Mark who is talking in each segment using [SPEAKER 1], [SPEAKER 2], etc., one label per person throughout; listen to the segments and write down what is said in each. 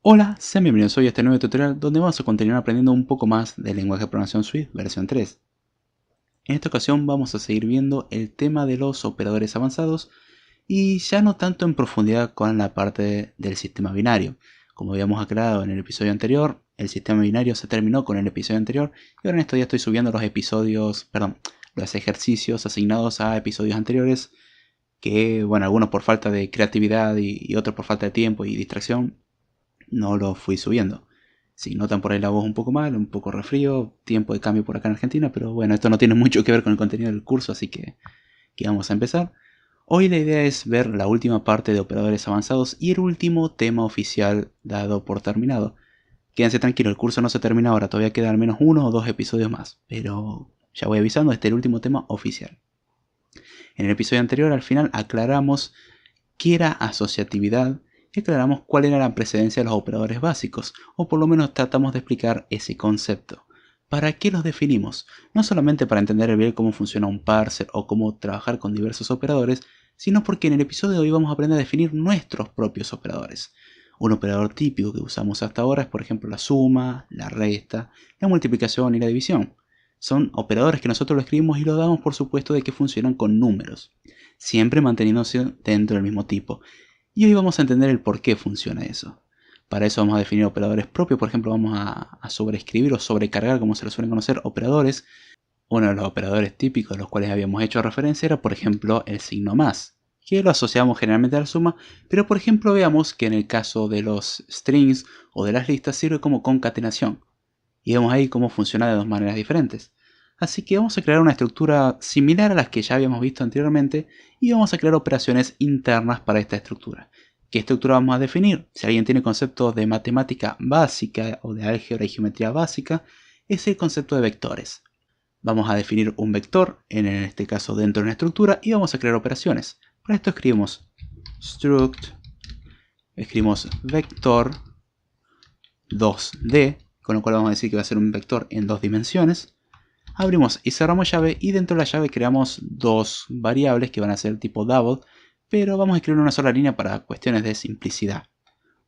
[SPEAKER 1] Hola, sean bienvenidos hoy a este nuevo tutorial donde vamos a continuar aprendiendo un poco más del lenguaje de programación Swift versión 3. En esta ocasión vamos a seguir viendo el tema de los operadores avanzados y ya no tanto en profundidad con la parte del sistema binario. Como habíamos aclarado en el episodio anterior, el sistema binario se terminó con el episodio anterior y ahora en esto ya estoy subiendo los ejercicios asignados a episodios anteriores que, bueno, algunos por falta de creatividad y otros por falta de tiempo y distracción no lo fui subiendo. Si notan por ahí la voz un poco mal, un poco resfrío, tiempo de cambio por acá en Argentina, pero bueno, esto no tiene mucho que ver con el contenido del curso, así que vamos a empezar. Hoy la idea es ver la última parte de operadores avanzados y el último tema oficial dado por terminado. Quédense tranquilos, el curso no se termina ahora, todavía quedan al menos uno o dos episodios más, pero ya voy avisando, este es el último tema oficial. En el episodio anterior al final aclaramos qué era asociatividad y aclaramos cuál era la precedencia de los operadores básicos, o por lo menos tratamos de explicar ese concepto. ¿Para qué los definimos? No solamente para entender bien cómo funciona un parser o cómo trabajar con diversos operadores, sino porque en el episodio de hoy vamos a aprender a definir nuestros propios operadores. Un operador típico que usamos hasta ahora es por ejemplo la suma, la resta, la multiplicación y la división. Son operadores que nosotros lo escribimos y lo damos por supuesto de que funcionan con números, siempre manteniéndose dentro del mismo tipo. Y hoy vamos a entender el por qué funciona eso. Para eso vamos a definir operadores propios, por ejemplo vamos a sobreescribir o sobrecargar, como se les suelen conocer, operadores. Uno de los operadores típicos a los cuales habíamos hecho referencia era por ejemplo el signo más, que lo asociamos generalmente a la suma, pero por ejemplo veamos que en el caso de los strings o de las listas sirve como concatenación. Y vemos ahí cómo funciona de dos maneras diferentes. Así que vamos a crear una estructura similar a las que ya habíamos visto anteriormente y vamos a crear operaciones internas para esta estructura. ¿Qué estructura vamos a definir? Si alguien tiene conceptos de matemática básica o de álgebra y geometría básica, es el concepto de vectores. Vamos a definir un vector, en este caso dentro de una estructura, y vamos a crear operaciones. Para esto escribimos struct, escribimos vector 2D, con lo cual vamos a decir que va a ser un vector en dos dimensiones. Abrimos y cerramos llave y dentro de la llave creamos dos variables que van a ser tipo double, pero vamos a escribir una sola línea para cuestiones de simplicidad.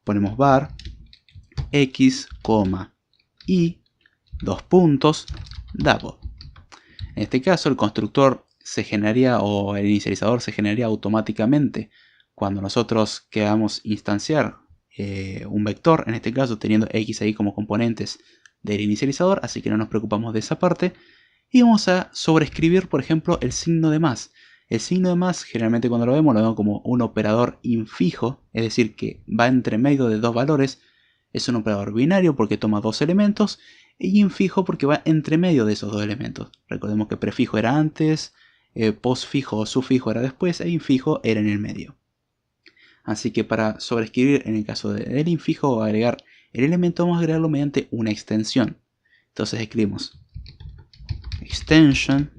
[SPEAKER 1] Ponemos var x, y dos puntos double. En este caso el constructor se generaría o el inicializador se generaría automáticamente cuando nosotros queramos instanciar un vector, en este caso teniendo x ahí como componentes del inicializador, así que no nos preocupamos de esa parte. Y vamos a sobreescribir, por ejemplo, el signo de más. El signo de más, generalmente cuando lo vemos como un operador infijo, es decir, que va entre medio de dos valores. Es un operador binario porque toma dos elementos, y infijo porque va entre medio de esos dos elementos. Recordemos que prefijo era antes, postfijo o sufijo era después, e infijo era en el medio. Así que para sobreescribir en el caso del infijo o agregar el elemento, vamos a agregarlo mediante una extensión. Entonces escribimos extension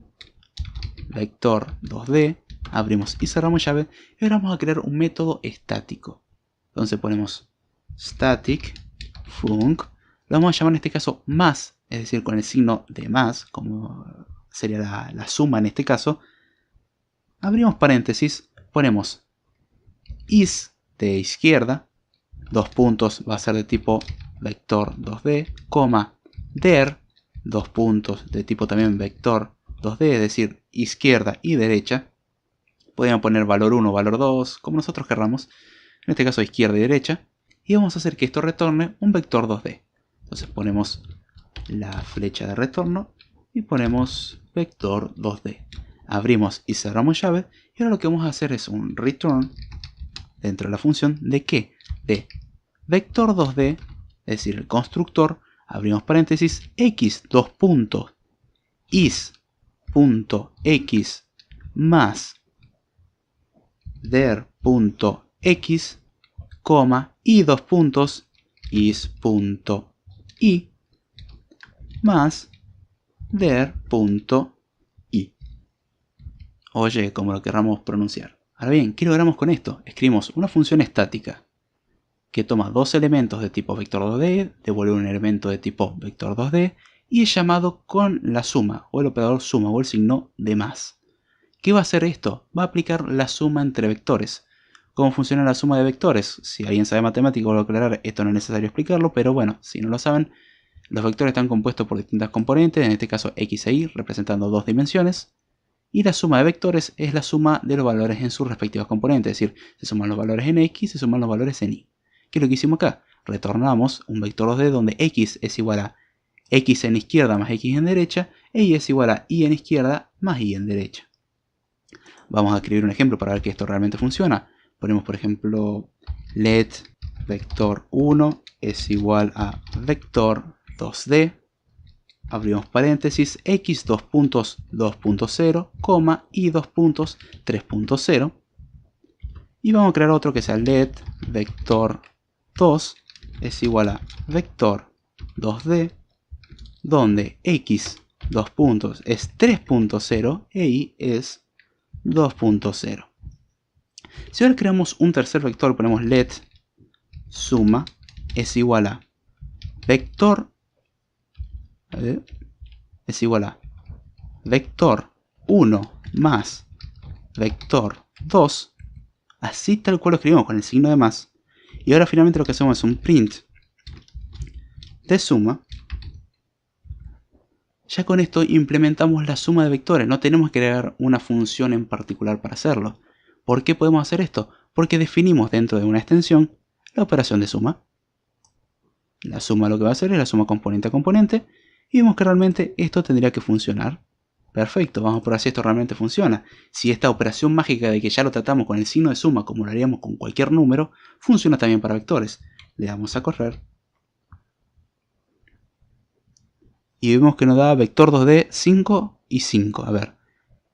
[SPEAKER 1] vector 2D, abrimos y cerramos llave, y ahora vamos a crear un método estático. Entonces ponemos static func, lo vamos a llamar en este caso más, es decir, con el signo de más, como sería la suma en este caso. Abrimos paréntesis, ponemos is de izquierda, dos puntos, va a ser de tipo vector 2D, coma, der, dos puntos de tipo también vector 2D, es decir, izquierda y derecha. Podríamos poner valor 1, valor 2, como nosotros querramos, en este caso izquierda y derecha, y vamos a hacer que esto retorne un vector 2D. Entonces ponemos la flecha de retorno y ponemos vector 2D. Abrimos y cerramos llave, y ahora lo que vamos a hacer es un return dentro de la función de ¿qué? De vector 2D, es decir, el constructor, abrimos paréntesis, x, dos puntos, is.x más der.x, y dos puntos, is.y más der.y. Oye, como lo querramos pronunciar. Ahora bien, ¿qué logramos con esto? Escribimos una función estática que toma dos elementos de tipo vector 2D, devuelve un elemento de tipo vector 2D y es llamado con la suma o el operador suma o el signo de más. ¿Qué va a hacer esto? Va a aplicar la suma entre vectores. cómo funciona la suma de vectores. Si alguien sabe matemática, vuelvo a aclarar, esto no es necesario explicarlo, pero bueno, si no lo saben, los vectores están compuestos por distintas componentes, en este caso x e y, representando dos dimensiones. Y la suma de vectores es la suma de los valores en sus respectivos componentes, es decir, se suman los valores en x, se suman los valores en y. ¿Qué es lo que hicimos acá? Retornamos un vector 2D donde x es igual a x en izquierda más x en derecha, e y es igual a y en izquierda más y en derecha. Vamos a escribir un ejemplo para ver que esto realmente funciona. Ponemos por ejemplo let vector 1 es igual a vector 2D, abrimos paréntesis, x 2 puntos 2.0, y 2 puntos 3.0. Y vamos a crear otro que sea let vector 2 es igual a vector 2D, donde x 2 puntos es 3.0 e y es 2.0. Si ahora creamos un tercer vector, ponemos let suma es igual a vector es igual a vector 1 más vector 2, así tal cual lo escribimos con el signo de más. Y ahora finalmente lo que hacemos es un print de suma. Ya con esto implementamos la suma de vectores, no tenemos que crear una función en particular para hacerlo. ¿Por qué podemos hacer esto? Porque definimos dentro de una extensión la operación de suma. La suma lo que va a hacer es la suma componente a componente, y vemos que realmente esto tendría que funcionar. Perfecto, vamos a probar si esto realmente funciona. Si esta operación mágica de que ya lo tratamos con el signo de suma como lo haríamos con cualquier número, funciona también para vectores. Le damos a correr. Y vemos que nos da vector 2D 5 y 5. A ver,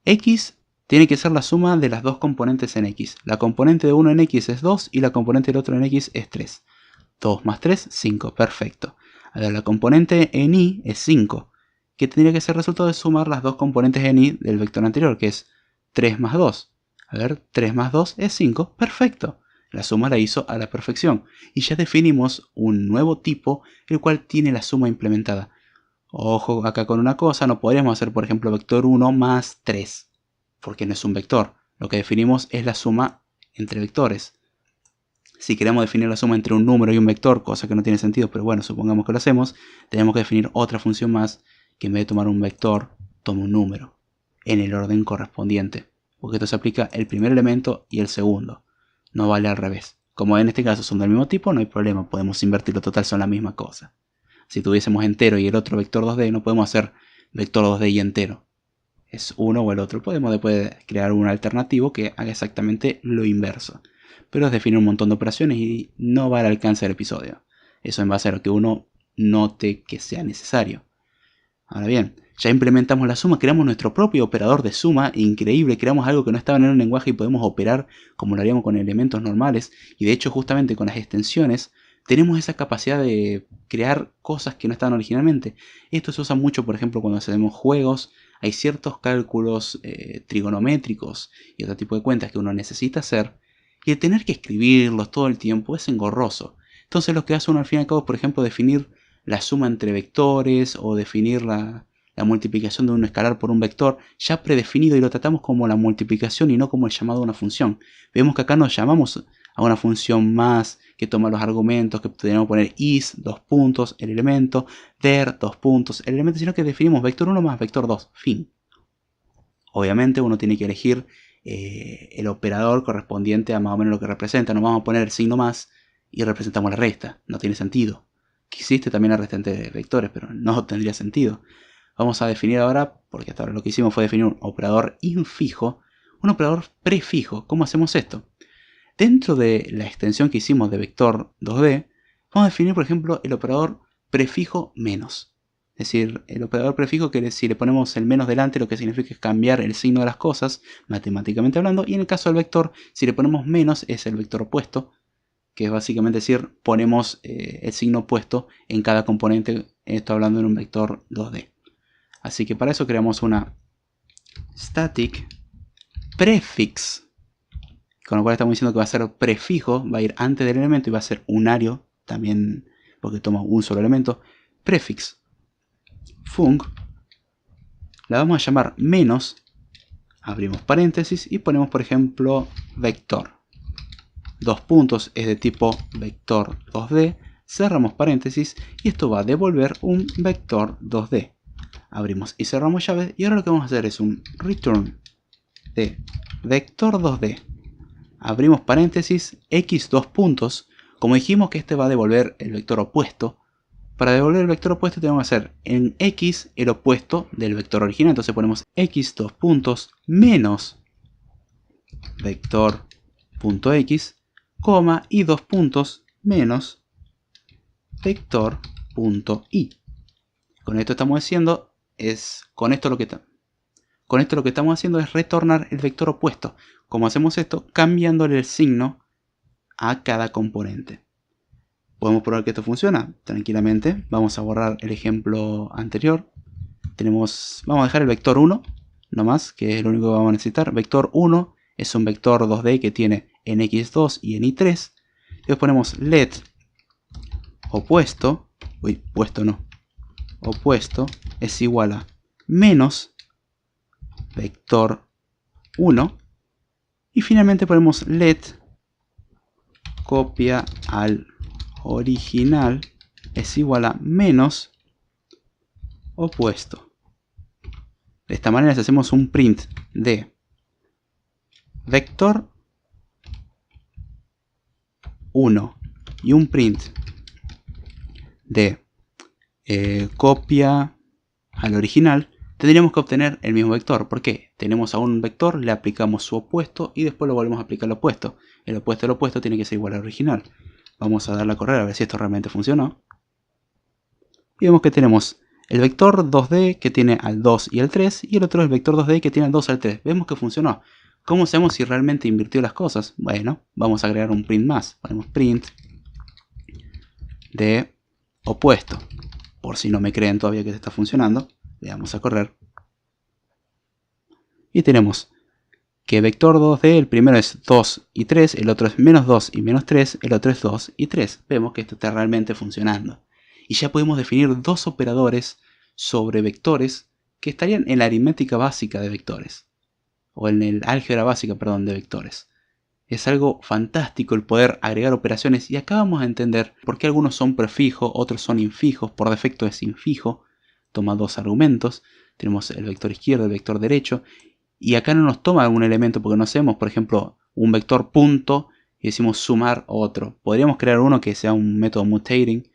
[SPEAKER 1] x tiene que ser la suma de las dos componentes en x. La componente de uno en x es 2 y la componente del otro en x es 3. 2 más 3, 5. Perfecto. A ver, la componente en y es 5, que tendría que ser el resultado de sumar las dos componentes en y del vector anterior, que es 3 más 2. A ver, 3 más 2 es 5. Perfecto. La suma la hizo a la perfección. Y ya definimos un nuevo tipo, el cual tiene la suma implementada. Ojo acá con una cosa, no podríamos hacer por ejemplo vector 1 más 3, porque no es un vector. Lo que definimos es la suma entre vectores. Si queremos definir la suma entre un número y un vector, cosa que no tiene sentido, pero bueno, supongamos que lo hacemos, tenemos que definir otra función más que en vez de tomar un vector, tome un número, en el orden correspondiente. Porque esto se aplica el primer elemento y el segundo. No vale al revés. Como en este caso son del mismo tipo, no hay problema, podemos invertirlo, total son la misma cosa. Si tuviésemos entero y el otro vector 2D, no podemos hacer vector 2D y entero. Es uno o el otro. Podemos después crear un alternativo que haga exactamente lo inverso. Pero es definir un montón de operaciones y no va al alcance del episodio. Eso en base a lo que uno note que sea necesario. Ahora bien, ya implementamos la suma, creamos nuestro propio operador de suma, increíble, creamos algo que no estaba en un lenguaje y podemos operar como lo haríamos con elementos normales. Y de hecho justamente con las extensiones tenemos esa capacidad de crear cosas que no estaban originalmente. Esto se usa mucho, por ejemplo, cuando hacemos juegos. Hay ciertos cálculos trigonométricos y otro tipo de cuentas que uno necesita hacer. Y el tener que escribirlos todo el tiempo es engorroso. Entonces lo que hace uno al fin y al cabo es, por ejemplo, definir la suma entre vectores o definir la multiplicación de un escalar por un vector ya predefinido y lo tratamos como la multiplicación y no como el llamado a una función. Vemos que acá nos llamamos a una función más que toma los argumentos, que podríamos poner is, 2 puntos, el elemento, der, 2 puntos, el elemento, sino que definimos vector 1 más vector 2, fin. Obviamente uno tiene que elegir el operador correspondiente a más o menos lo que representa. No vamos a poner el signo más y representamos la resta, no tiene sentido. Que existe también la restante de vectores, pero no tendría sentido. Vamos a definir ahora, porque hasta ahora lo que hicimos fue definir un operador infijo, un operador prefijo. ¿Cómo hacemos esto? Dentro de la extensión que hicimos de vector 2D, vamos a definir, por ejemplo, el operador prefijo menos. Es decir, el operador prefijo que si le ponemos el menos delante, lo que significa es cambiar el signo de las cosas, matemáticamente hablando. Y en el caso del vector, si le ponemos menos, es el vector opuesto, que es básicamente decir, ponemos el signo opuesto en cada componente, esto hablando en un vector 2D. Así que para eso creamos una static prefix, con lo cual estamos diciendo que va a ser prefijo, va a ir antes del elemento y va a ser unario, también porque toma un solo elemento. Prefix func, la vamos a llamar menos, abrimos paréntesis y ponemos por ejemplo vector. dos puntos es de tipo vector 2D, cerramos paréntesis y esto va a devolver un vector 2D. Abrimos y cerramos llaves y ahora lo que vamos a hacer es un return de vector 2D. Abrimos paréntesis, x dos puntos. Como dijimos que este va a devolver el vector opuesto, para devolver el vector opuesto tenemos que hacer en x el opuesto del vector original. Entonces ponemos x dos puntos menos vector.x, coma, y dos puntos menos vector.y. Con esto estamos haciendo lo que estamos haciendo es retornar el vector opuesto. ¿Cómo hacemos esto? Cambiándole el signo a cada componente. ¿Podemos probar que esto funciona? Tranquilamente. Vamos a borrar el ejemplo anterior. Vamos a dejar el vector 1, nomás, que es lo único que vamos a necesitar. Vector 1 es un vector 2D que tiene en x2 y en y3. Después ponemos let opuesto. Opuesto es igual a menos vector 1. Y finalmente ponemos let copia al original es igual a menos opuesto. De esta manera, si hacemos un print de vector 1 y un print de copia al original, tendríamos que obtener el mismo vector. ¿Por qué? Tenemos a un vector, le aplicamos su opuesto y después lo volvemos a aplicar al opuesto. El opuesto del opuesto tiene que ser igual al original. Vamos a darle a correr a ver si esto realmente funcionó. Y vemos que tenemos el vector 2D que tiene al 2 y al 3 y el otro es el vector 2D que tiene al 2 y al 3. Vemos que funcionó. ¿Cómo sabemos si realmente invirtió las cosas? Bueno, vamos a agregar un print más. Ponemos print de opuesto. Por si no me creen todavía que está funcionando, le damos a correr. Y tenemos que vector 2D, el primero es 2 y 3, el otro es menos 2 y menos 3, el otro es 2 y 3. Vemos que esto está realmente funcionando. Y ya podemos definir dos operadores sobre vectores que estarían en la aritmética básica de vectores. O en el álgebra básica, perdón, de vectores. Es algo fantástico el poder agregar operaciones y acá vamos a entender por qué algunos son prefijos, otros son infijos, por defecto es infijo, toma dos argumentos, tenemos el vector izquierdo y el vector derecho, y acá no nos toma algún elemento porque no hacemos, por ejemplo, un vector punto y decimos sumar otro. Podríamos crear uno que sea un método mutating,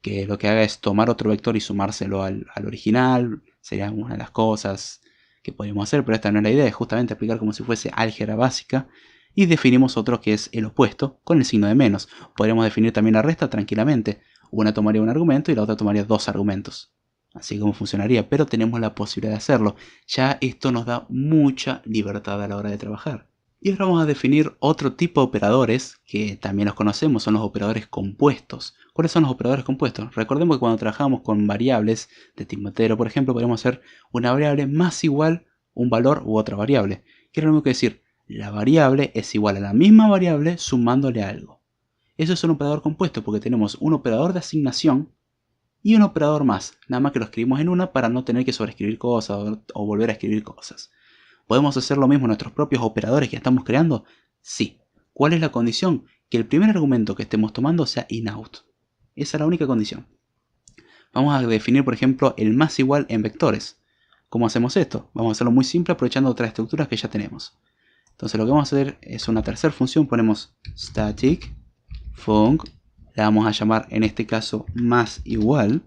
[SPEAKER 1] que lo que haga es tomar otro vector y sumárselo al original, sería una de las cosas que podríamos hacer, pero esta no es la idea, es justamente aplicar como si fuese álgebra básica. Y definimos otro que es el opuesto con el signo de menos. Podríamos definir también la resta tranquilamente. Una tomaría un argumento y la otra tomaría dos argumentos. Así como funcionaría, pero tenemos la posibilidad de hacerlo. Ya esto nos da mucha libertad a la hora de trabajar. Y ahora vamos a definir otro tipo de operadores que también los conocemos, son los operadores compuestos. ¿Cuáles son los operadores compuestos? Recordemos que cuando trabajamos con variables de tipo entero, por ejemplo, podemos hacer una variable más igual un valor u otra variable. ¿Qué es lo mismo que decir? La variable es igual a la misma variable sumándole algo. Eso es un operador compuesto porque tenemos un operador de asignación y un operador más. Nada más que lo escribimos en una para no tener que sobreescribir cosas o volver a escribir cosas. ¿Podemos hacer lo mismo en nuestros propios operadores que estamos creando? Sí. ¿Cuál es la condición? Que el primer argumento que estemos tomando sea inout. Esa es la única condición. Vamos a definir, por ejemplo, el más igual en vectores. ¿Cómo hacemos esto? Vamos a hacerlo muy simple aprovechando otras estructuras que ya tenemos. Entonces lo que vamos a hacer es una tercera función, ponemos static func, la vamos a llamar en este caso más igual,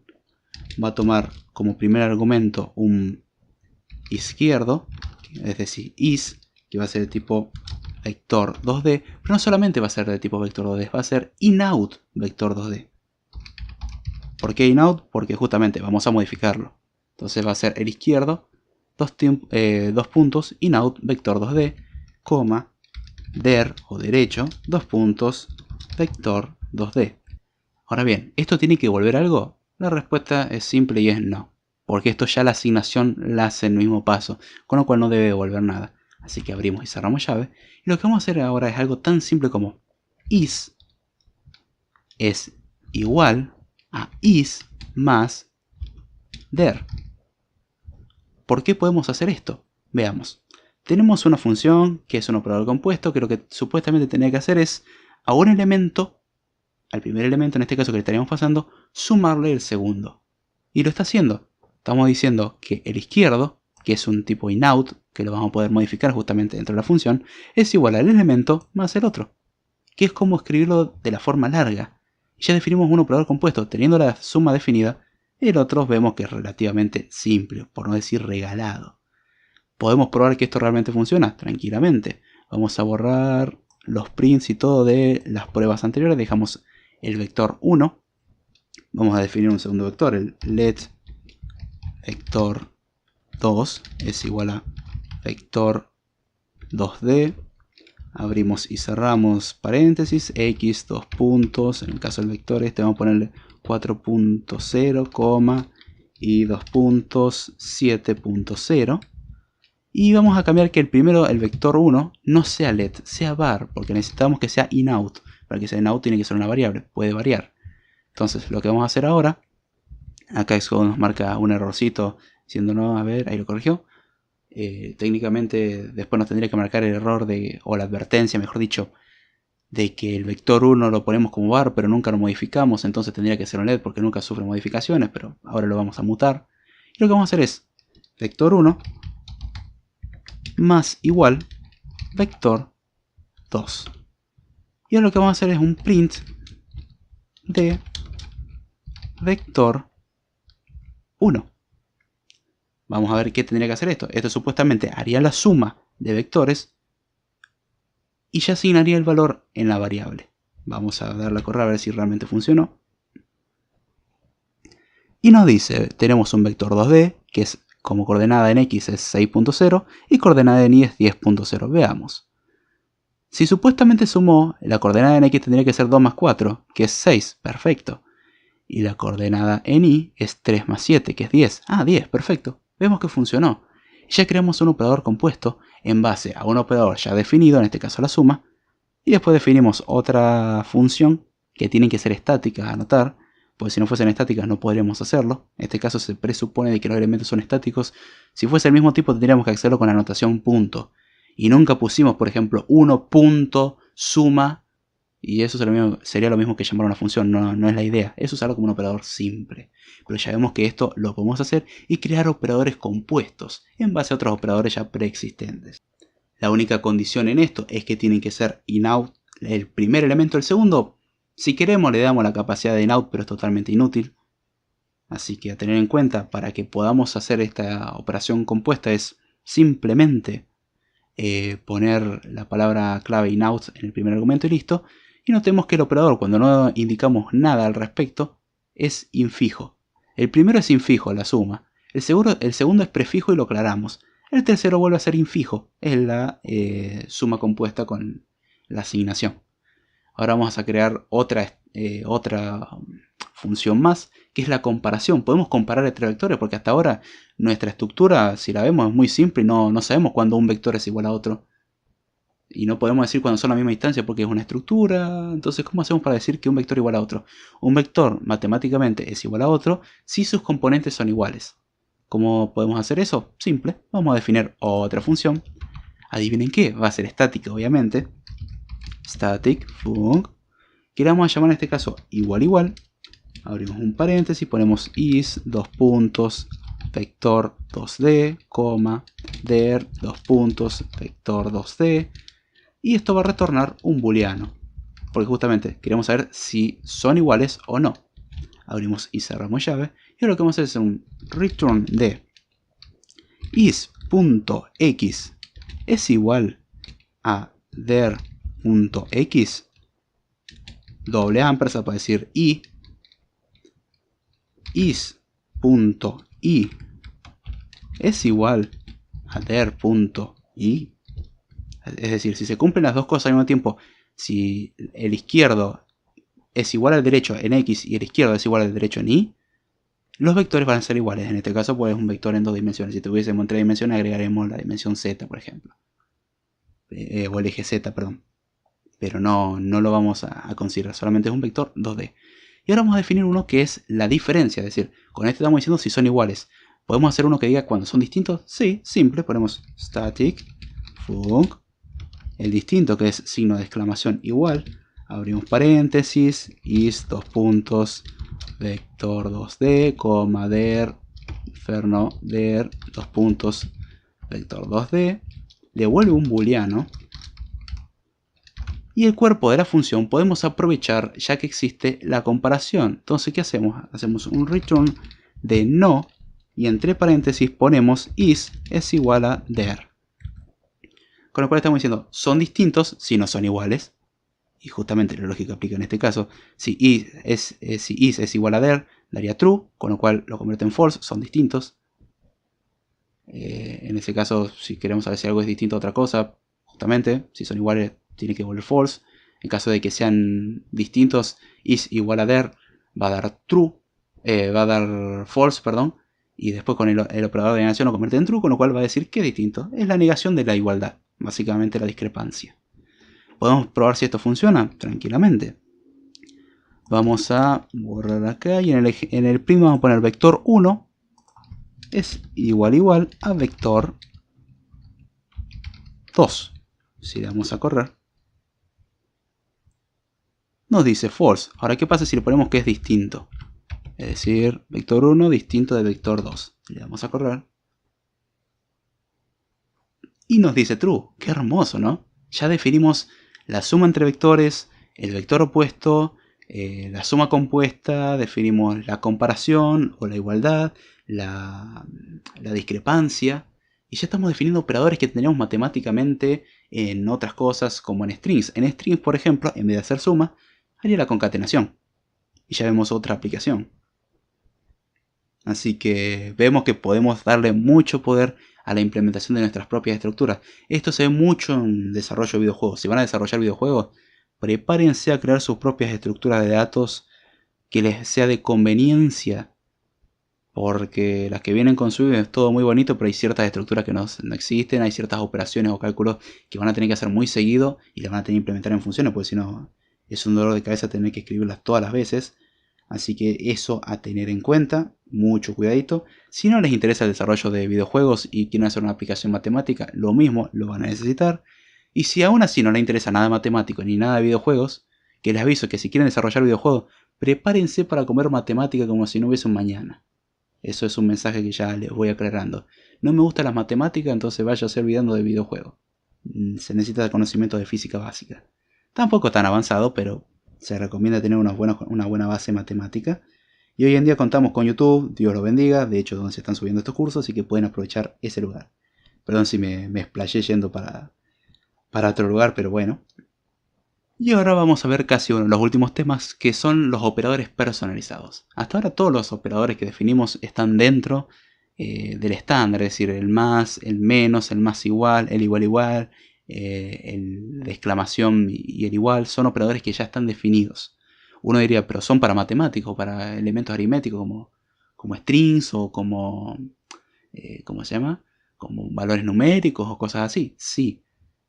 [SPEAKER 1] va a tomar como primer argumento un izquierdo, es decir is, que va a ser de tipo vector 2D, pero no solamente va a ser de tipo vector 2D, va a ser inout vector 2D. ¿Por qué inout? Porque justamente vamos a modificarlo. Entonces va a ser el izquierdo, dos puntos, inout vector 2D, coma, der o derecho, dos puntos, vector 2D. Ahora bien, ¿esto tiene que volver algo? La respuesta es simple y es no, porque esto ya la asignación la hace en el mismo paso, con lo cual no debe devolver nada. Así que abrimos y cerramos llave, y lo que vamos a hacer ahora es algo tan simple como is es igual a is más der. ¿Por qué podemos hacer esto? Veamos. Tenemos una función que es un operador compuesto que lo que supuestamente tenía que hacer es a un elemento, al primer elemento en este caso que le estaríamos pasando, sumarle el segundo. Y lo está haciendo. Estamos diciendo que el izquierdo, que es un tipo inout, que lo vamos a poder modificar justamente dentro de la función, es igual al elemento más el otro. Que es como escribirlo de la forma larga. Ya definimos un operador compuesto, teniendo la suma definida. El otro vemos que es relativamente simple, por no decir regalado. ¿Podemos probar que esto realmente funciona? Tranquilamente. Vamos a borrar los prints y todo de las pruebas anteriores. Dejamos el vector 1. Vamos a definir un segundo vector, el let vector 2 es igual a vector 2D. Abrimos y cerramos paréntesis, x, dos puntos. En el caso del vector este vamos a ponerle 4.0, y 2 puntos, 7.0. Y vamos a cambiar que el primero, el vector 1, no sea let, sea var, porque necesitamos que sea inout. Para que sea inout tiene que ser una variable, puede variar. Entonces lo que vamos a hacer ahora, acá Xcode nos marca un errorcito diciéndonos, a ver, ahí lo corrigió. Técnicamente después nos tendría que marcar el error o la advertencia, mejor dicho, de que el vector 1 lo ponemos como var, pero nunca lo modificamos, entonces tendría que ser un let porque nunca sufre modificaciones, pero ahora lo vamos a mutar. Y lo que vamos a hacer es vector 1 más igual vector 2. Y ahora lo que vamos a hacer es un print de vector 1. Vamos a ver qué tendría que hacer esto. Esto supuestamente haría la suma de vectores y ya asignaría el valor en la variable. Vamos a darle a correr a ver si realmente funcionó. Y nos dice, tenemos un vector 2D que es como coordenada en X es 6.0 y coordenada en Y es 10.0. Veamos. Si supuestamente sumó, la coordenada en X tendría que ser 2 más 4, que es 6. Perfecto. Y la coordenada en Y es 3 más 7, que es 10. Ah, 10, perfecto. Vemos que funcionó. Ya creamos un operador compuesto en base a un operador ya definido, en este caso la suma. Y después definimos otra función que tiene que ser estática a anotar. Porque si no fuesen estáticas no podríamos hacerlo. En este caso se presupone de que los elementos son estáticos. Si fuese el mismo tipo tendríamos que hacerlo con la anotación punto. Y nunca pusimos, por ejemplo, 1.suma. Y eso sería lo mismo que llamar una función. No es la idea. Es usarlo como un operador simple. Pero ya vemos que esto lo podemos hacer y crear operadores compuestos en base a otros operadores ya preexistentes. La única condición en esto es que tienen que ser inout el primer elemento. El segundo, si queremos, le damos la capacidad de inout, pero es totalmente inútil. Así que a tener en cuenta, para que podamos hacer esta operación compuesta es simplemente poner la palabra clave inout en el primer argumento y listo. Y notemos que el operador, cuando no indicamos nada al respecto, es infijo. El primero es infijo, la suma. El segundo es prefijo y lo aclaramos. El tercero vuelve a ser infijo, es la suma compuesta con la asignación. Ahora vamos a crear otra función más, que es la comparación. Podemos comparar entre vectores, porque hasta ahora nuestra estructura, si la vemos, es muy simple y no sabemos cuándo un vector es igual a otro. Y no podemos decir cuándo son la misma instancia porque es una estructura. Entonces, ¿cómo hacemos para decir que un vector es igual a otro? Un vector matemáticamente es igual a otro si sus componentes son iguales. ¿Cómo podemos hacer eso? Simple. Vamos a definir otra función. Adivinen qué, va a ser estática obviamente. Static func, que le vamos a llamar en este caso igual. Abrimos un paréntesis, ponemos is, dos puntos, vector 2D, der, dos puntos, vector 2D. Y esto va a retornar un booleano. Porque justamente queremos saber si son iguales o no. Abrimos y cerramos llave. Y ahora lo que vamos a hacer es un return de is.x es igual a der.x, doble ampersand para decir y, is.y es igual a der.y. Es decir, si se cumplen las dos cosas al mismo tiempo, si el izquierdo es igual al derecho en x y el izquierdo es igual al derecho en y, los vectores van a ser iguales. En este caso, pues es un vector en dos dimensiones. Si tuviésemos en tres dimensiones, agregaremos la dimensión z, por ejemplo. O el eje z, perdón. Pero no lo vamos a considerar, solamente es un vector 2D. Y ahora vamos a definir uno que es la diferencia, es decir, con este estamos diciendo si son iguales. ¿Podemos hacer uno que diga cuando son distintos? Sí, simple, ponemos static func, el distinto que es signo de exclamación igual, abrimos paréntesis, is dos puntos, vector 2D, coma, der, inferno, der, dos puntos, vector 2D, devuelve un booleano. Y el cuerpo de la función podemos aprovechar ya que existe la comparación. Entonces, ¿qué hacemos? Hacemos un return de no y entre paréntesis ponemos is es igual a der. Con lo cual estamos diciendo, son distintos si no son iguales. Y justamente la lógica aplica en este caso. Si is es igual a der, daría true, con lo cual lo convierte en false, son distintos. En ese caso, si queremos saber si algo es distinto a otra cosa, justamente, si son iguales, tiene que volver false. En caso de que sean distintos, is igual a der va a dar true, va a dar false, perdón. Y después con el operador de negación lo convierte en true, con lo cual va a decir que es distinto. Es la negación de la igualdad, básicamente la discrepancia. ¿Podemos probar si esto funciona? Tranquilamente. Vamos a borrar acá y en el primo vamos a poner vector 1 es igual a vector 2. Si le damos a correr, nos dice false. Ahora, ¿qué pasa si le ponemos que es distinto? Es decir, vector 1 distinto de vector 2. Le damos a correr. Y nos dice true. Qué hermoso, ¿no? Ya definimos la suma entre vectores, el vector opuesto, la suma compuesta, definimos la comparación o la igualdad, la discrepancia. Y ya estamos definiendo operadores que tenemos matemáticamente en otras cosas como en strings. En strings, por ejemplo, en vez de hacer suma, haría la concatenación. Y ya vemos otra aplicación. Así que vemos que podemos darle mucho poder a la implementación de nuestras propias estructuras. Esto se ve mucho en desarrollo de videojuegos. Si van a desarrollar videojuegos, prepárense a crear sus propias estructuras de datos que les sea de conveniencia. Porque las que vienen con Swift es todo muy bonito, pero hay ciertas estructuras que no existen, hay ciertas operaciones o cálculos que van a tener que hacer muy seguido y las van a tener que implementar en funciones, porque si no es un dolor de cabeza tener que escribirlas todas las veces. Así que eso a tener en cuenta, mucho cuidadito. Si no les interesa el desarrollo de videojuegos y quieren hacer una aplicación matemática, lo mismo lo van a necesitar. Y si aún así no les interesa nada matemático ni nada de videojuegos, que les aviso que si quieren desarrollar videojuegos, prepárense para comer matemática como si no hubiese un mañana. Eso es un mensaje que ya les voy aclarando. No me gustan las matemáticas, entonces váyase olvidando de videojuegos. Se necesita conocimiento de física básica. Tampoco tan avanzado, pero se recomienda tener una buena base matemática. Y hoy en día contamos con YouTube, Dios lo bendiga, de hecho donde se están subiendo estos cursos, así que pueden aprovechar ese lugar. Perdón si me explayé yendo para otro lugar, pero bueno. Y ahora vamos a ver casi uno de los últimos temas, que son los operadores personalizados. Hasta ahora todos los operadores que definimos están dentro del estándar, es decir, el más, el menos, el más igual, el igual, el de exclamación y el igual, son operadores que ya están definidos. Uno diría, pero son para matemáticos, para elementos aritméticos como strings o como, ¿cómo se llama? Como valores numéricos o cosas así. Sí,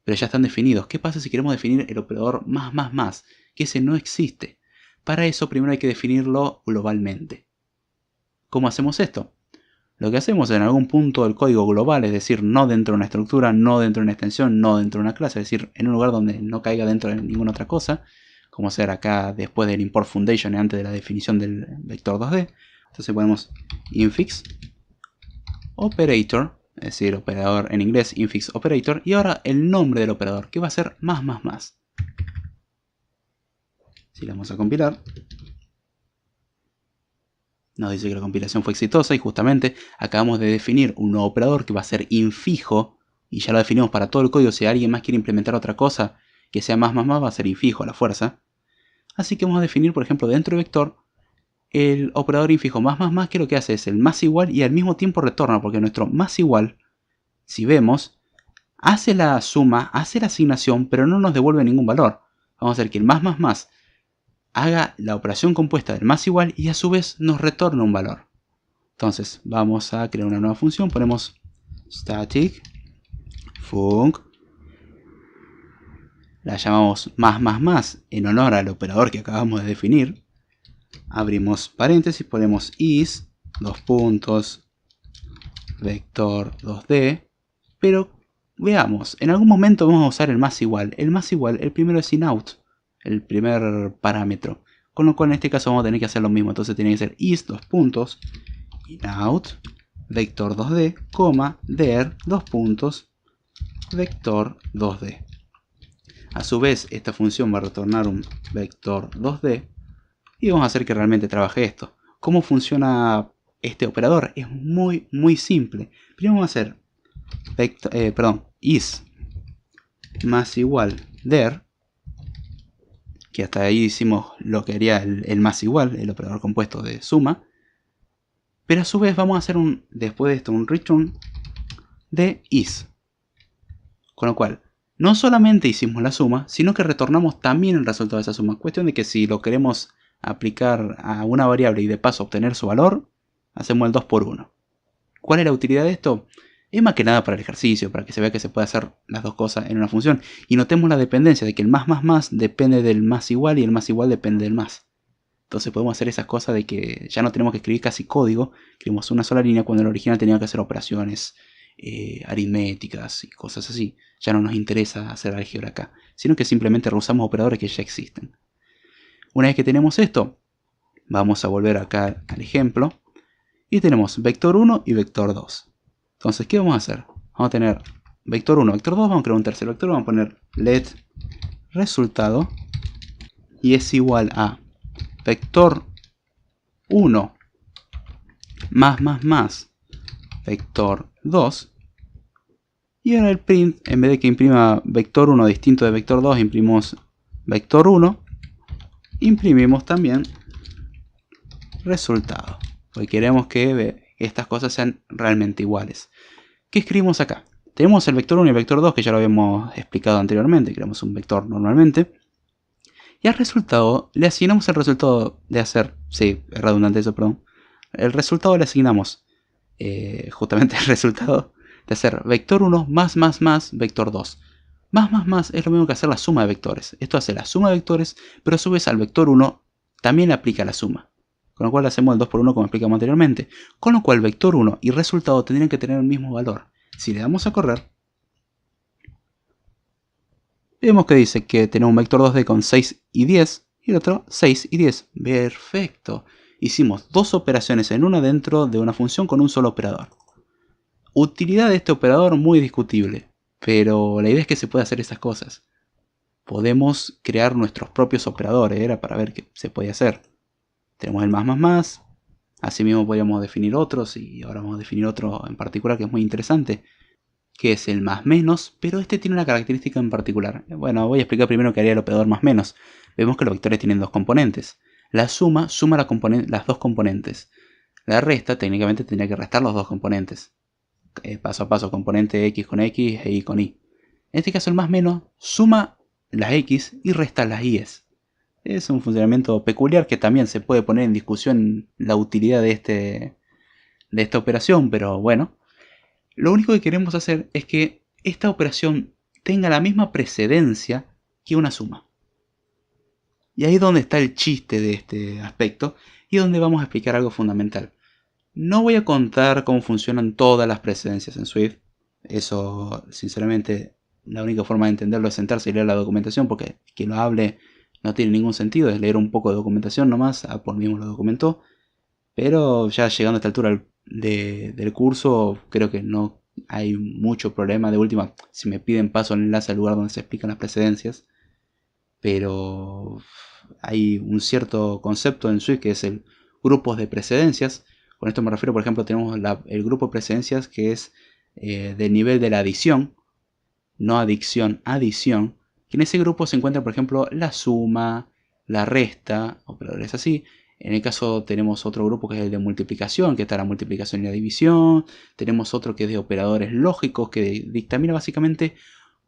[SPEAKER 1] pero ya están definidos. ¿Qué pasa si queremos definir el operador más? Que ese no existe. Para eso primero hay que definirlo globalmente. ¿Cómo hacemos esto? Lo que hacemos en algún punto del código global, es decir, no dentro de una estructura, no dentro de una extensión, no dentro de una clase, es decir, en un lugar donde no caiga dentro de ninguna otra cosa, como hacer acá después del import foundation y antes de la definición del vector 2D. Entonces ponemos infix operator, es decir, operador en inglés, infix operator, y ahora el nombre del operador, que va a ser más. Si le vamos a compilar, nos dice que la compilación fue exitosa y justamente acabamos de definir un nuevo operador que va a ser infijo, y ya lo definimos para todo el código. Si alguien más quiere implementar otra cosa que sea más, va a ser infijo a la fuerza. Así que vamos a definir, por ejemplo, dentro de vector, el operador infijo más, que lo que hace es el más igual y al mismo tiempo retorna, porque nuestro más igual, si vemos, hace la suma, hace la asignación, pero no nos devuelve ningún valor. Vamos a hacer que el más haga la operación compuesta del más igual y a su vez nos retorna un valor. Entonces vamos a crear una nueva función, ponemos static func, la llamamos más en honor al operador que acabamos de definir. Abrimos paréntesis, ponemos is, dos puntos, vector 2D, pero veamos, en algún momento vamos a usar el más igual. El más igual, el primero es in out. el primer parámetro. Con lo cual en este caso vamos a tener que hacer lo mismo. Entonces tiene que ser is, dos puntos, inout, vector 2D, there, dos puntos, vector 2D. A su vez, esta función va a retornar un vector 2D y vamos a hacer que realmente trabaje esto. ¿Cómo funciona este operador? Es muy simple. Primero vamos a hacer is más igual there, que hasta ahí hicimos lo que haría el más igual, el operador compuesto de suma. Pero a su vez vamos a hacer después de esto un return de is. Con lo cual, no solamente hicimos la suma, sino que retornamos también el resultado de esa suma. Cuestión de que si lo queremos aplicar a una variable y de paso obtener su valor, hacemos el 2 por 1. ¿Cuál es la utilidad de esto? Es más que nada para el ejercicio, para que se vea que se puede hacer las dos cosas en una función. Y notemos la dependencia de que el más depende del más igual y el más igual depende del más. Entonces podemos hacer esas cosas de que ya no tenemos que escribir casi código, escribimos una sola línea cuando en el original tenía que hacer operaciones aritméticas y cosas así. Ya no nos interesa hacer álgebra acá, sino que simplemente reusamos operadores que ya existen. Una vez que tenemos esto, vamos a volver acá al ejemplo y tenemos vector 1 y vector 2. Entonces, ¿qué vamos a hacer? Vamos a tener vector 1, vector 2, vamos a crear un tercer vector, vamos a poner let resultado y es igual a vector 1 más vector 2. Y ahora el print, en vez de que imprima vector 1 distinto de vector 2, imprimimos vector 1, imprimimos también resultado, porque queremos que estas cosas sean realmente iguales. ¿Qué escribimos acá? Tenemos el vector 1 y el vector 2, que ya lo habíamos explicado anteriormente, creamos un vector normalmente. Y al resultado le asignamos el resultado de hacer, sí, es redundante eso, perdón. El resultado le asignamos justamente el resultado de hacer vector 1 más vector 2. Más es lo mismo que hacer la suma de vectores. Esto hace la suma de vectores, pero a su vez al vector 1 también le aplica la suma. Con lo cual hacemos el 2 por 1 como explicamos anteriormente. Con lo cual vector 1 y resultado tendrían que tener el mismo valor. Si le damos a correr, vemos que dice que tenemos un vector 2D con 6 y 10 y el otro 6 y 10. Perfecto. Hicimos dos operaciones en una dentro de una función con un solo operador. Utilidad de este operador muy discutible, pero la idea es que se puede hacer esas cosas. Podemos crear nuestros propios operadores, era para ver qué se puede hacer. Tenemos el más, asimismo podríamos definir otros y ahora vamos a definir otro en particular que es muy interesante, que es el más menos, pero este tiene una característica en particular. Bueno, voy a explicar primero qué haría el operador más menos. Vemos que los vectores tienen dos componentes. La suma las dos componentes. La resta técnicamente tendría que restar los dos componentes. Paso a paso, componente x con x e y con y. En este caso el más menos suma las x y resta las y's. Es un funcionamiento peculiar que también se puede poner en discusión la utilidad de esta operación, pero bueno. Lo único que queremos hacer es que esta operación tenga la misma precedencia que una suma. Y ahí es donde está el chiste de este aspecto y donde vamos a explicar algo fundamental. No voy a contar cómo funcionan todas las precedencias en Swift. Eso, sinceramente, la única forma de entenderlo es sentarse y leer la documentación, porque quien lo hable no tiene ningún sentido, es leer un poco de documentación nomás, Apple mismo lo documentó. Pero ya llegando a esta altura del curso, creo que no hay mucho problema. De última, si me piden paso el enlace al lugar donde se explican las precedencias. Pero hay un cierto concepto en Swift que es el grupos de precedencias. Con esto me refiero, por ejemplo, tenemos el grupo de precedencias que es del nivel de la adición, no adicción, adición. Que en ese grupo se encuentra, por ejemplo, la suma, la resta, operadores así. En el caso tenemos otro grupo que es el de multiplicación, que está la multiplicación y la división. Tenemos otro que es de operadores lógicos, que dictamina básicamente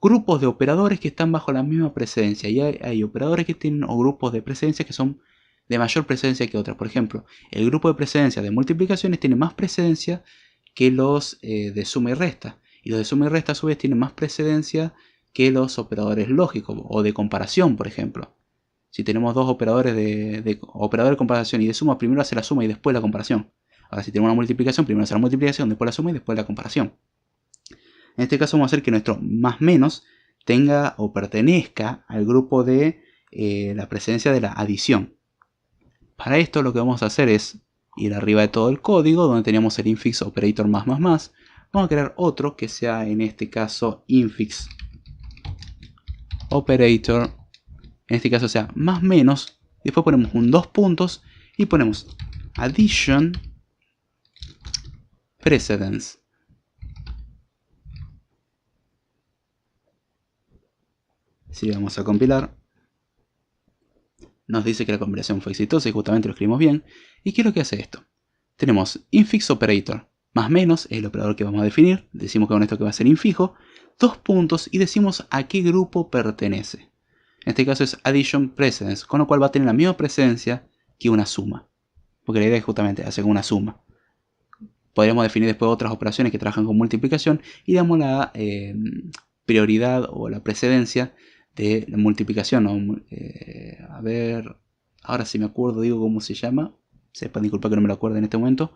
[SPEAKER 1] grupos de operadores que están bajo la misma precedencia. Y hay operadores que tienen o grupos de precedencia que son de mayor precedencia que otras. Por ejemplo, el grupo de precedencia de multiplicaciones tiene más precedencia que los de suma y resta. Y los de suma y resta a su vez tienen más precedencia que los operadores lógicos o de comparación, por ejemplo. Si tenemos dos operadores de operador de comparación y de suma, primero hace la suma y después la comparación. Ahora si tenemos una multiplicación, primero hace la multiplicación, después la suma y después la comparación. En este caso vamos a hacer que nuestro más menos tenga o pertenezca al grupo de la precedencia de la adición. Para esto lo que vamos a hacer es ir arriba de todo el código donde teníamos el infix operator más. Vamos a crear otro que sea en este caso infix operator. En este caso sea más menos. Después ponemos un 2 puntos y ponemos addition precedence. Si vamos a compilar, nos dice que la compilación fue exitosa y justamente lo escribimos bien. ¿Y qué es lo que hace esto? Tenemos infix operator más menos, es el operador que vamos a definir. Decimos que con esto que va a ser infijo. 2 puntos y decimos a qué grupo pertenece. En este caso es addition precedence, con lo cual va a tener la misma precedencia que una suma. Porque la idea es justamente hacer una suma. Podríamos definir después otras operaciones que trabajan con multiplicación y damos la prioridad o la precedencia de la multiplicación. A ver, ahora si me acuerdo digo cómo se llama. Sepan disculpa que no me lo acuerdo en este momento.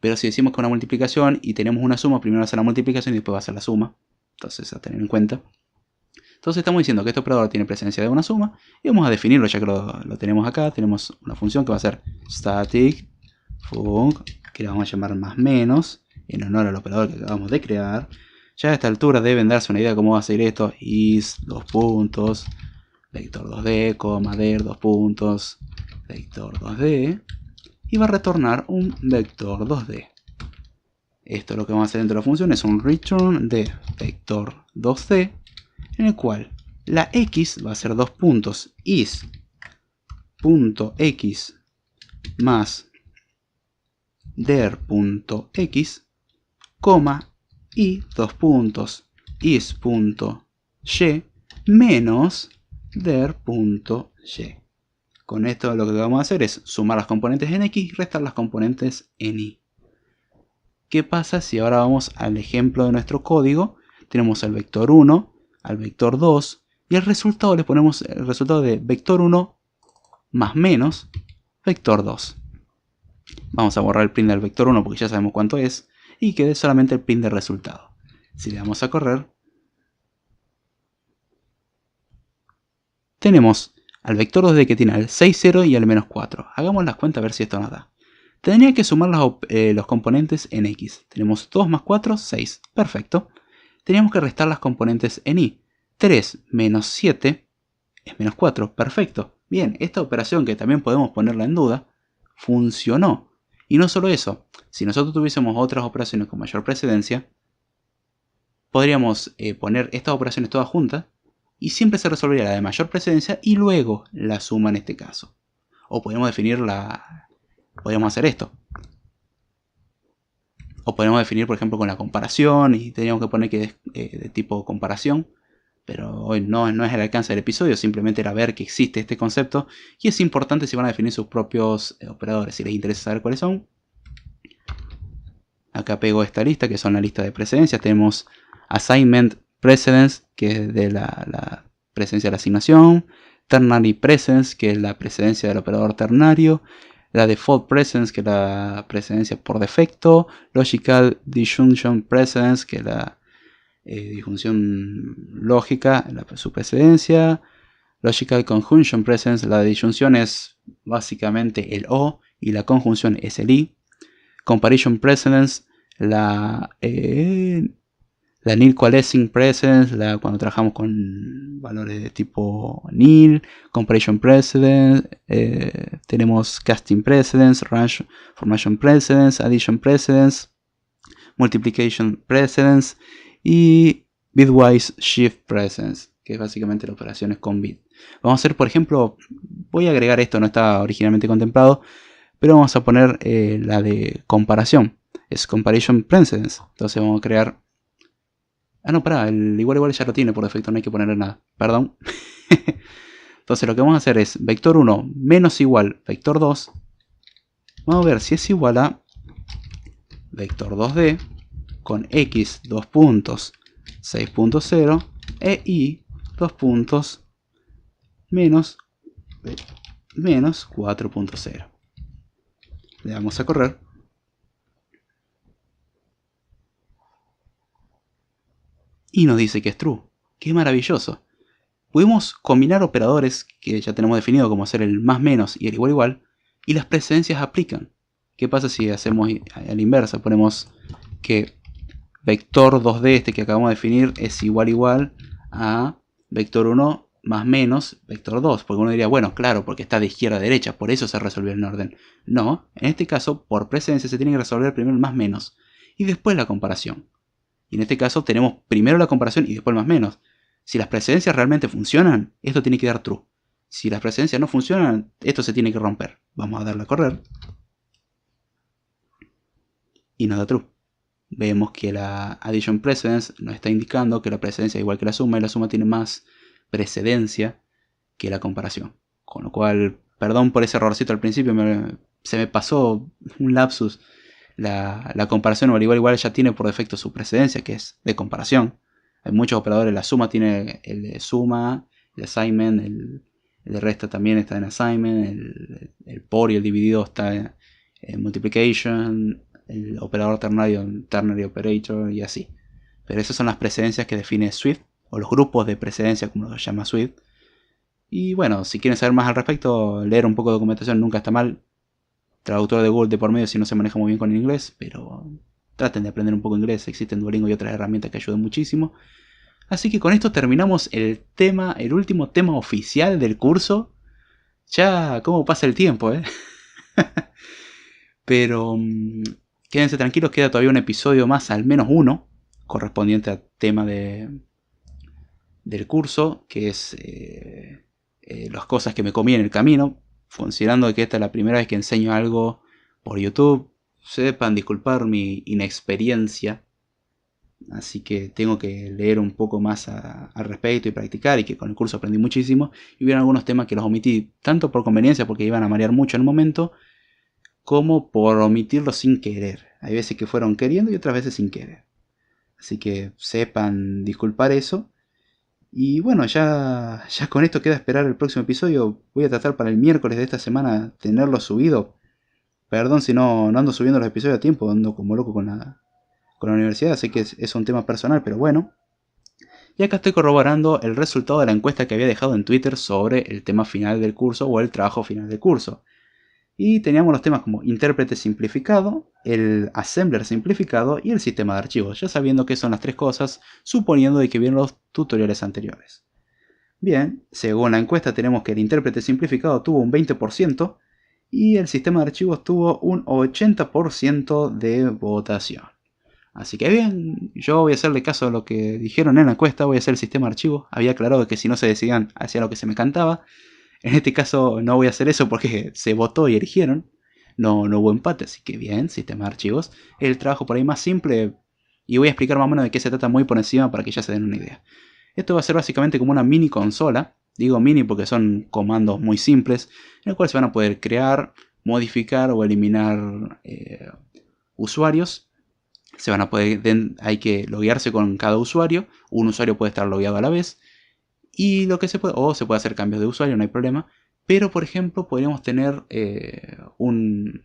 [SPEAKER 1] Pero si decimos que una multiplicación y tenemos una suma, primero va a ser la multiplicación y después va a ser la suma. Entonces a tener en cuenta. Entonces estamos diciendo que este operador tiene presencia de una suma y vamos a definirlo ya que lo tenemos acá. Tenemos una función que va a ser static func, que la vamos a llamar más menos en honor al operador que acabamos de crear. Ya a esta altura deben darse una idea de cómo va a ser esto. Is, 2 puntos, vector 2D, coma, der, 2 puntos, vector 2D. Y va a retornar un vector 2D. Esto lo que vamos a hacer dentro de la función es un return de vector 2D, en el cual la x va a ser 2 puntos is.x más der.x, coma, y 2 puntos is.y menos der.y. Con esto lo que vamos a hacer es sumar las componentes en x y restar las componentes en y. ¿Qué pasa si ahora vamos al ejemplo de nuestro código? Tenemos el vector 1, al vector 2 y al resultado le ponemos el resultado de vector 1 más menos vector 2. Vamos a borrar el print del vector 1 porque ya sabemos cuánto es y quede solamente el print del resultado. Si le damos a correr, tenemos al vector 2D que tiene al 6, 0 y al menos 4. Hagamos las cuentas a ver si esto nos da. Tendría que sumar los componentes en x. Tenemos 2 más 4, 6. Perfecto. Teníamos que restar las componentes en y. 3 menos 7 es menos 4. Perfecto. Bien, esta operación que también podemos ponerla en duda, funcionó. Y no solo eso, si nosotros tuviésemos otras operaciones con mayor precedencia, podríamos poner estas operaciones todas juntas y siempre se resolvería la de mayor precedencia y luego la suma en este caso. O podríamos definir podríamos hacer esto. O podemos definir, por ejemplo, con la comparación y tendríamos que poner que es de tipo comparación. Pero hoy no es el alcance del episodio, simplemente era ver que existe este concepto. Y es importante si van a definir sus propios operadores. Si les interesa saber cuáles son. Acá pego esta lista, que son la lista de precedencias. Tenemos assignment precedence, que es de la precedencia de la asignación. Ternary precedence, que es la precedencia del operador ternario. La default precedence, que es la precedencia por defecto. Logical disjunction precedence, que es la disjunción lógica, su precedencia. Logical conjunction precedence, la disyunción es básicamente el o y la conjunción es el i. Comparison precedence, la nil coalescing precedence, cuando trabajamos con valores de tipo nil. Comparison precedence, tenemos casting precedence, range formation precedence, addition precedence, multiplication precedence y bitwise shift precedence, que es básicamente las operaciones con bit. Vamos a hacer, por ejemplo, voy a agregar esto, no está originalmente contemplado, pero vamos a poner la de comparación, es comparison precedence. Entonces vamos a crear... Ah, no, pará, el igual ya lo tiene por defecto, no hay que ponerle nada, perdón. Entonces lo que vamos a hacer es vector 1 menos igual vector 2. Vamos a ver si es igual a vector 2D con x 2 puntos 6.0 e y 2 puntos menos 4.0. Le damos a correr. Y nos dice que es true. ¡Qué maravilloso!
[SPEAKER 2] pudimos combinar operadores que ya tenemos definido como ser el más menos y el igual igual, y las precedencias aplican. ¿Qué pasa si hacemos a la inversa? Ponemos que vector 2D, este que acabamos de definir, es igual a vector 1 más menos vector 2. Porque uno diría, bueno, claro, porque está de izquierda a derecha, por eso se resolvió el orden. No, en este caso, por precedencia se tiene que resolver primero el más menos y después la comparación. Y en este caso tenemos primero la comparación y después el más menos. Si las precedencias realmente funcionan, esto tiene que dar true. Si las precedencias no funcionan, esto se tiene que romper. Vamos a darle a correr. Y nos da true. Vemos que la addition precedence nos está indicando que la precedencia es igual que la suma y la suma tiene más precedencia que la comparación. Con lo cual, perdón por ese errorcito al principio, se me pasó un lapsus. La comparación o el igual ya tiene por defecto su precedencia, que es de comparación. Hay muchos operadores, la suma tiene el de suma, el assignment, el de resta también está en assignment, el por y el dividido está en multiplication, el operador ternario en ternary operator y así. Pero esas son las precedencias que define Swift, o los grupos de precedencia como lo llama Swift. Y bueno, si quieren saber más al respecto, leer un poco de documentación nunca está mal. Traductor de Google de por medio si no se maneja muy bien con el inglés, pero traten de aprender un poco inglés, existen Duolingo y otras herramientas que ayudan muchísimo. Así que con esto terminamos el último tema oficial del curso. Ya, cómo pasa el tiempo, Pero quédense tranquilos, queda todavía un episodio más, al menos uno, correspondiente al tema del curso, que es las cosas que me comí en el camino. Considerando que esta es la primera vez que enseño algo por YouTube, sepan disculpar mi inexperiencia. Así que tengo que leer un poco más al respecto y practicar, y que con el curso aprendí muchísimo. Y hubieron algunos temas que los omití, tanto por conveniencia porque iban a marear mucho en el momento, como por omitirlos sin querer. Hay veces que fueron queriendo y otras veces sin querer. Así que sepan disculpar eso. Y bueno, ya con esto queda esperar el próximo episodio. Voy a tratar para el miércoles de esta semana tenerlo subido. Perdón si no ando subiendo los episodios a tiempo, ando como loco con la universidad, sé que es un tema personal, pero bueno. Y acá estoy corroborando el resultado de la encuesta que había dejado en Twitter sobre el tema final del curso o el trabajo final del curso. Y teníamos los temas como intérprete simplificado, el assembler simplificado y el sistema de archivos, ya sabiendo que son las tres cosas, suponiendo de que vieron los tutoriales anteriores. Bien, según la encuesta tenemos que el intérprete simplificado tuvo un 20% y el sistema de archivos tuvo un 80% de votación. Así que bien, yo voy a hacerle caso a lo que dijeron en la encuesta, voy a hacer el sistema de archivos. Había aclarado que si no se decidían hacía lo que se me cantaba. En este caso no voy a hacer eso porque se votó y eligieron. No hubo empate, así que bien, sistema de archivos. El trabajo por ahí más simple, y voy a explicar más o menos de qué se trata muy por encima para que ya se den una idea. Esto va a ser básicamente como una mini consola. Digo mini porque son comandos muy simples, en el cual se van a poder crear, modificar o eliminar usuarios. Se van a poder, hay que loguearse con cada usuario. Un usuario puede estar logueado a la vez. Y lo que se puede, o se puede hacer cambios de usuario, no hay problema. Pero por ejemplo podríamos tener una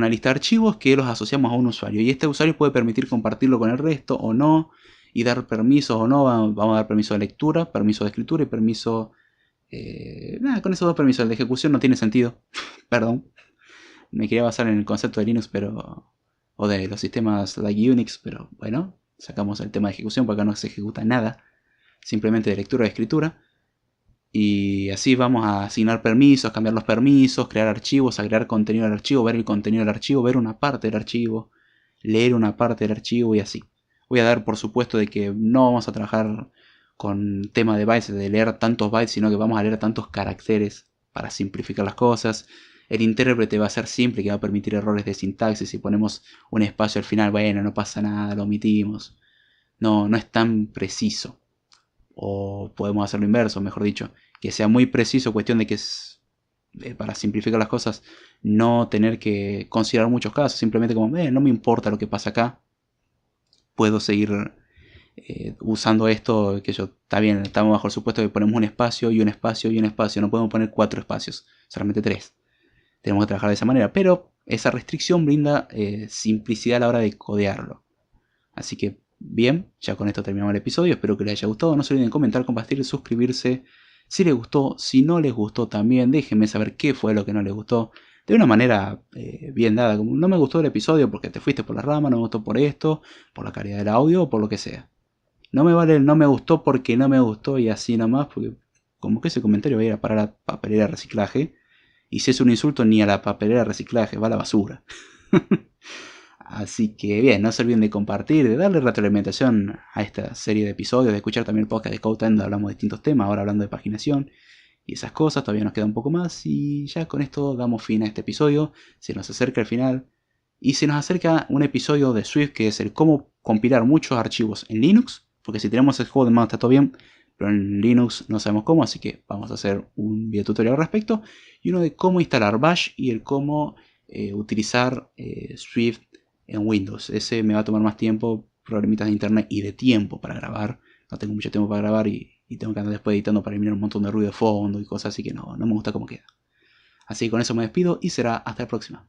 [SPEAKER 2] lista de archivos que los asociamos a un usuario. Y este usuario puede permitir compartirlo con el resto o no. Y dar permisos o no. Vamos a dar permiso de lectura, permiso de escritura y permiso... con esos dos permisos. El de ejecución no tiene sentido. Perdón. Me quería basar en el concepto de Linux, pero... o de los sistemas like Unix, pero bueno, sacamos el tema de ejecución porque acá no se ejecuta nada, simplemente de lectura y escritura. Y así vamos a asignar permisos, cambiar los permisos, crear archivos, agregar contenido al archivo, ver el contenido del archivo, ver una parte del archivo, leer una parte del archivo y así. Voy a dar por supuesto de que no vamos a trabajar con tema de bytes, de leer tantos bytes, sino que vamos a leer tantos caracteres para simplificar las cosas. El intérprete va a ser simple, que va a permitir errores de sintaxis. Si ponemos un espacio al final, bueno, no pasa nada, lo omitimos. No es tan preciso. O podemos hacerlo inverso, mejor dicho, que sea muy preciso, cuestión de que para simplificar las cosas, no tener que considerar muchos casos, simplemente como, no me importa lo que pasa acá, puedo seguir usando esto, que yo, está bien, estamos bajo el supuesto que ponemos un espacio y un espacio y un espacio, no podemos poner 4 espacios, solamente 3. Tenemos que trabajar de esa manera, pero esa restricción brinda simplicidad a la hora de codearlo. Así que Bien, ya con esto terminamos el episodio, espero que les haya gustado, no se olviden comentar, compartir, suscribirse, si les gustó, si no les gustó también, déjenme saber qué fue lo que no les gustó, de una manera bien dada, como no me gustó el episodio porque te fuiste por la rama, no me gustó por esto, por la calidad del audio o por lo que sea. No me vale el no me gustó porque no me gustó y así nomás, porque como que ese comentario va a ir a parar a la papelera de reciclaje, y si es un insulto ni a la papelera de reciclaje, va a la basura. Así que bien, no se olviden de compartir, de darle retroalimentación a esta serie de episodios, de escuchar también el podcast de Code Time, donde hablamos de distintos temas, ahora hablando de paginación y esas cosas, todavía nos queda un poco más y ya con esto damos fin a este episodio, se nos acerca el final y se nos acerca un episodio de Swift que es el cómo compilar muchos archivos en Linux, porque si tenemos el juego de mouse está todo bien, pero en Linux no sabemos cómo, así que vamos a hacer un video tutorial al respecto y uno de cómo instalar Bash y el cómo utilizar Swift en Windows. Ese me va a tomar más tiempo, problemitas de internet y de tiempo para grabar. No tengo mucho tiempo para grabar y tengo que andar después editando para eliminar un montón de ruido de fondo y cosas así que no me gusta cómo queda. Así que con eso me despido y será hasta la próxima.